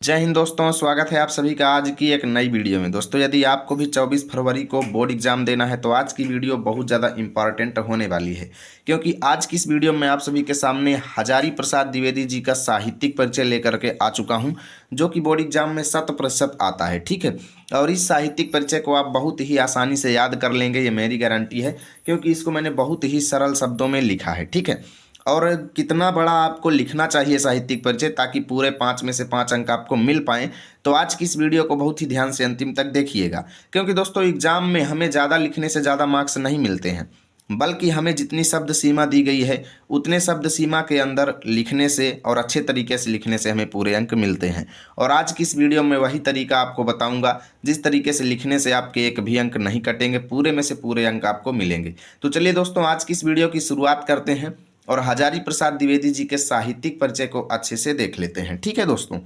जय हिंद दोस्तों, स्वागत है आप सभी का आज की एक नई वीडियो में। दोस्तों, यदि आपको भी 24 फरवरी को बोर्ड एग्जाम देना है तो आज की वीडियो बहुत ज़्यादा इंपॉर्टेंट होने वाली है, क्योंकि आज की इस वीडियो में आप सभी के सामने हजारी प्रसाद द्विवेदी जी का साहित्यिक परिचय लेकर के आ चुका हूं, जो कि बोर्ड एग्जाम में 100% आता है। ठीक है, और इस साहित्यिक परिचय को आप बहुत ही आसानी से याद कर लेंगे, ये मेरी गारंटी है, क्योंकि इसको मैंने बहुत ही सरल शब्दों में लिखा है। ठीक है, और कितना बड़ा आपको लिखना चाहिए साहित्यिक परिचय ताकि पूरे 5 में से 5 अंक आपको मिल पाएँ, तो आज की इस वीडियो को बहुत ही ध्यान से अंतिम तक देखिएगा। क्योंकि दोस्तों, एग्जाम में हमें ज़्यादा लिखने से ज़्यादा मार्क्स नहीं मिलते हैं, बल्कि हमें जितनी शब्द सीमा दी गई है उतने शब्द सीमा के अंदर लिखने से और अच्छे तरीके से लिखने से हमें पूरे अंक मिलते हैं। और आज की इस वीडियो में वही तरीका आपको बताऊंगा जिस तरीके से लिखने से आपके एक भी अंक नहीं कटेंगे, पूरे में से पूरे अंक आपको मिलेंगे। तो चलिए दोस्तों, आज की इस वीडियो की शुरुआत करते हैं और हजारी प्रसाद द्विवेदी जी के साहित्यिक परिचय को अच्छे से देख लेते हैं। ठीक है दोस्तों,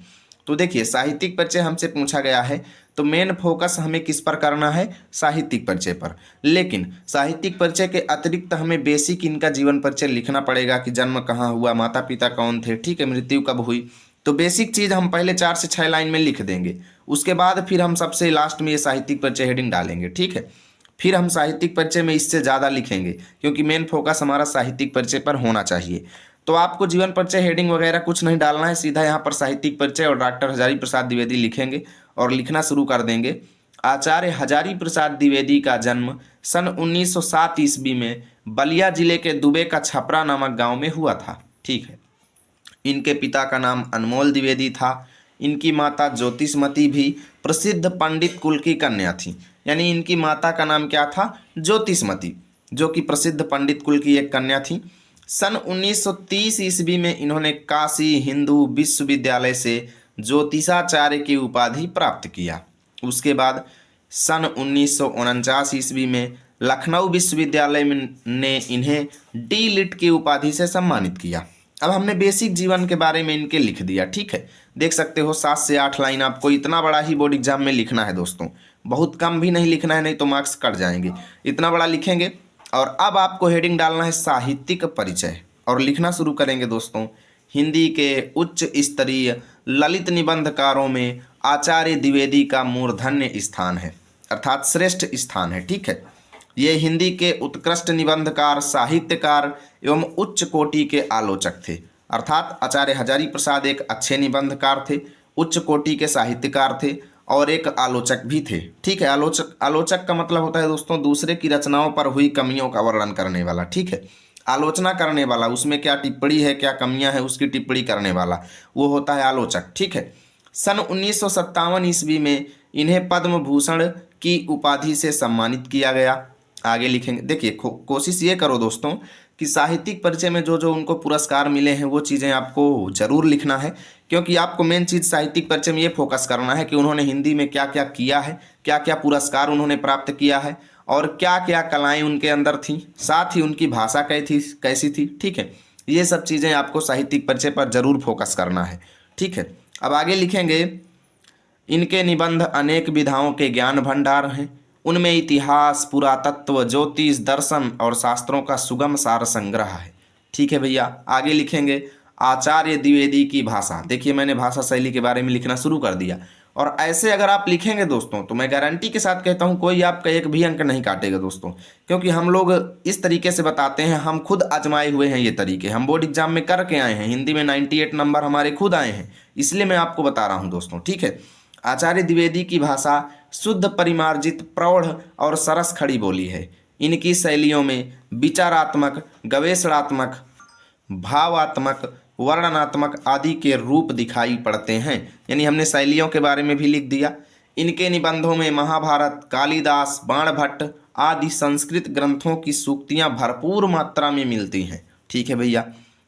तो देखिए, साहित्यिक परिचय हमसे पूछा गया है तो मेन फोकस हमें किस पर करना है? साहित्यिक परिचय पर। लेकिन साहित्यिक परिचय के अतिरिक्त हमें बेसिक इनका जीवन परिचय लिखना पड़ेगा कि जन्म कहाँ हुआ, माता पिता कौन थे, ठीक है, मृत्यु कब हुई। तो बेसिक चीज़ हम पहले 4 से 6 लाइन में लिख देंगे, उसके बाद फिर हम सबसे लास्ट में ये साहित्यिक परिचय हेडिंग डालेंगे। ठीक है, फिर हम साहित्यिक परिचय में इससे ज़्यादा लिखेंगे, क्योंकि मेन फोकस हमारा साहित्यिक परिचय पर होना चाहिए। तो आपको जीवन परिचय हेडिंग वगैरह कुछ नहीं डालना है, सीधा यहाँ पर साहित्यिक परिचय और डॉक्टर हजारी प्रसाद द्विवेदी लिखेंगे और लिखना शुरू कर देंगे। आचार्य हजारी प्रसाद द्विवेदी का जन्म सन 1907 ईस्वी में बलिया जिले के दुबे का छपरा नामक गांव में हुआ था। ठीक है, इनके पिता का नाम अनमोल द्विवेदी था। इनकी माता ज्योतिषमती भी प्रसिद्ध पंडित कुल की कन्या थी। यानी इनकी माता का नाम क्या था? ज्योतिषमती, जो कि प्रसिद्ध पंडित कुल की एक कन्या थी। सन 1930 ईस्वी में इन्होंने काशी हिंदू विश्वविद्यालय से ज्योतिषाचार्य की उपाधि प्राप्त किया। उसके बाद सन 1949 ईस्वी में लखनऊ विश्वविद्यालय ने इन्हें डी लिट की उपाधि से सम्मानित किया। अब हमने बेसिक जीवन के बारे में इनके लिख दिया। ठीक है, देख सकते हो 7 से 8 लाइन आपको इतना बड़ा ही बोर्ड एग्जाम में लिखना है दोस्तों, बहुत कम भी नहीं लिखना है, नहीं तो मार्क्स कट जाएंगे। इतना बड़ा लिखेंगे और अब आपको हेडिंग डालना है साहित्यिक परिचय और लिखना शुरू करेंगे दोस्तों। हिंदी के उच्च स्तरीय ललित निबंधकारों में आचार्य द्विवेदी का मूर्धन्य स्थान है, अर्थात श्रेष्ठ स्थान है। ठीक है, ये हिंदी के उत्कृष्ट निबंधकार, साहित्यकार एवं उच्च कोटि के आलोचक थे। अर्थात आचार्य हजारी प्रसाद एक अच्छे निबंधकार थे, उच्च कोटि के साहित्यकार थे और एक आलोचक भी थे। ठीक है, आलोचक का मतलब होता है दोस्तों दूसरे की रचनाओं पर हुई कमियों का वर्णन करने वाला। ठीक है, आलोचना करने वाला, उसमें क्या टिप्पणी है, क्या कमियां हैं, उसकी टिप्पणी करने वाला, वो होता है आलोचक। ठीक है, सन 1957 ईस्वी में इन्हें पद्म भूषण की उपाधि से सम्मानित किया गया। आगे लिखेंगे, देखिए कोशिश ये करो दोस्तों कि साहित्यिक परिचय में जो जो उनको पुरस्कार मिले हैं वो चीज़ें आपको जरूर लिखना है, क्योंकि आपको मेन चीज़ साहित्यिक परिचय में ये फोकस करना है कि उन्होंने हिंदी में क्या क्या किया है, क्या क्या पुरस्कार उन्होंने प्राप्त किया है और क्या क्या कलाएं उनके अंदर थीं, साथ ही उनकी भाषा कैसी थी। ठीक है, ये सब चीज़ें आपको साहित्यिक परिचय पर जरूर फोकस करना है। ठीक है, अब आगे लिखेंगे, इनके निबंध अनेक विधाओं के ज्ञान भंडार हैं, उनमें इतिहास, पुरातत्व, ज्योतिष, दर्शन और शास्त्रों का सुगम सार संग्रह है। ठीक है भैया, आगे लिखेंगे आचार्य द्विवेदी की भाषा। देखिए, मैंने भाषा शैली के बारे में लिखना शुरू कर दिया और ऐसे अगर आप लिखेंगे दोस्तों तो मैं गारंटी के साथ कहता हूँ कोई आपका एक भी अंक नहीं काटेगा दोस्तों, क्योंकि हम लोग इस तरीके से बताते हैं, हम खुद आजमाए हुए हैं ये तरीके, हम बोर्ड एग्जाम में करके आए हैं, हिंदी में 98 नंबर हमारे खुद आए हैं, इसलिए मैं आपको बता रहा हूँ दोस्तों। ठीक है, आचार्य द्विवेदी की भाषा शुद्ध, परिमार्जित, प्रौढ़ और सरस खड़ी बोली है। इनकी शैलियों में विचारात्मक, गवेषणात्मक, भावात्मक, वर्णनात्मक आदि के रूप दिखाई पड़ते हैं। यानी हमने शैलियों के बारे में भी लिख दिया। इनके निबंधों में महाभारत, कालिदास, बाणभट्ट आदि संस्कृत ग्रंथों की सूक्तियां भरपूर मात्रा में मिलती हैं। ठीक है भैया,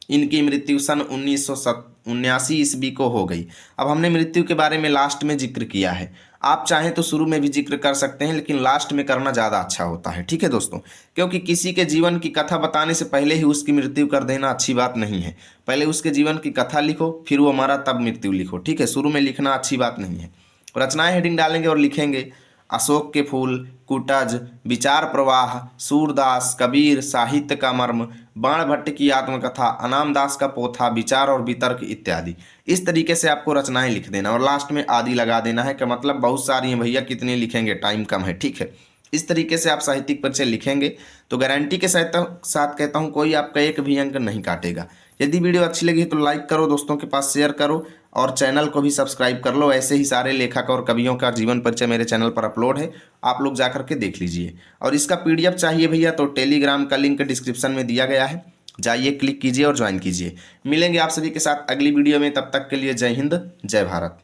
इनकी मृत्यु सन 1979 ईस्वी को हो गई। अब हमने मृत्यु के बारे में लास्ट में जिक्र किया है, आप चाहें तो शुरू में भी जिक्र कर सकते हैं, लेकिन लास्ट में करना ज़्यादा अच्छा होता है। ठीक है दोस्तों, क्योंकि किसी के जीवन की कथा बताने से पहले ही उसकी मृत्यु कर देना अच्छी बात नहीं है। पहले उसके जीवन की कथा लिखो, फिर वो मरा तब मृत्यु लिखो। ठीक है, शुरू में लिखना अच्छी बात नहीं है। रचनाएं हेडिंग डालेंगे और लिखेंगे अशोक के फूल, कुटज, विचार प्रवाह, सूरदास, कबीर, साहित्य का मर्म, बाण भट्ट की आत्मकथा, अनाम दास का पोथा, विचार और वितर्क इत्यादि। इस तरीके से आपको रचनाएं लिख देना और लास्ट में आदि लगा देना है, कि मतलब बहुत सारी हैं भैया, कितनी लिखेंगे, टाइम कम है, ठीक है। इस तरीके से आप साहित्यिक परिचय लिखेंगे तो गारंटी के साथ कहता हूँ, कोई आपका एक भी अंक नहीं काटेगा। यदि वीडियो अच्छी लगी तो लाइक करो, दोस्तों के पास शेयर करो और चैनल को भी सब्सक्राइब कर लो। ऐसे ही सारे लेखक और कवियों का जीवन परिचय मेरे चैनल पर अपलोड है, आप लोग जाकर के देख लीजिए। और इसका पीडीएफ चाहिए भैया तो टेलीग्राम का लिंक डिस्क्रिप्शन में दिया गया है, जाइए क्लिक कीजिए और ज्वाइन कीजिए। मिलेंगे आप सभी के साथ अगली वीडियो में, तब तक के लिए जय हिंद, जय भारत।